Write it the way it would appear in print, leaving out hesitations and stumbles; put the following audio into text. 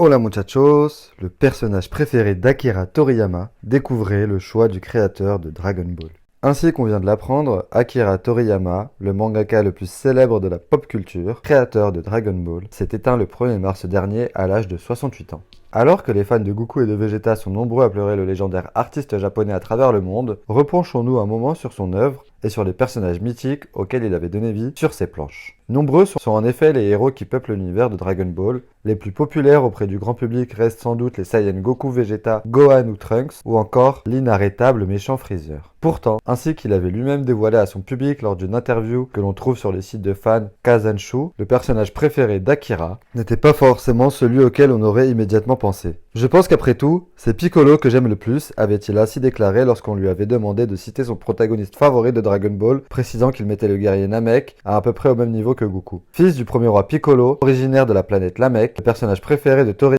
Hola muchachos, le personnage préféré d'Akira Toriyama, découvrez le choix du créateur de Dragon Ball. Ainsi qu'on vient de l'apprendre, Akira Toriyama, le mangaka le plus célèbre de la pop culture, créateur de Dragon Ball, s'est éteint le 1er mars dernier à l'âge de 68 ans. Alors que les fans de Goku et de Vegeta sont nombreux à pleurer le légendaire artiste japonais à travers le monde, repenchons-nous un moment sur son œuvre et sur les personnages mythiques auxquels il avait donné vie sur ses planches. Nombreux sont en effet les héros qui peuplent l'univers de Dragon Ball. Les plus populaires auprès du grand public restent sans doute les Saiyans Goku, Vegeta, Gohan ou Trunks, ou encore l'inarrêtable méchant Freezer. Pourtant, ainsi qu'il avait lui-même dévoilé à son public lors d'une interview que l'on trouve sur les sites de fans Kazanshu, le personnage préféré d'Akira n'était pas forcément celui auquel on aurait immédiatement pensé. Je pense qu'après tout, c'est Piccolo que j'aime le plus, avait-il ainsi déclaré lorsqu'on lui avait demandé de citer son protagoniste favori de Dragon Ball, précisant qu'il mettait le guerrier Namek à peu près au même niveau que Goku. Fils du premier roi Piccolo, originaire de la planète Namek, le personnage préféré de Toriyama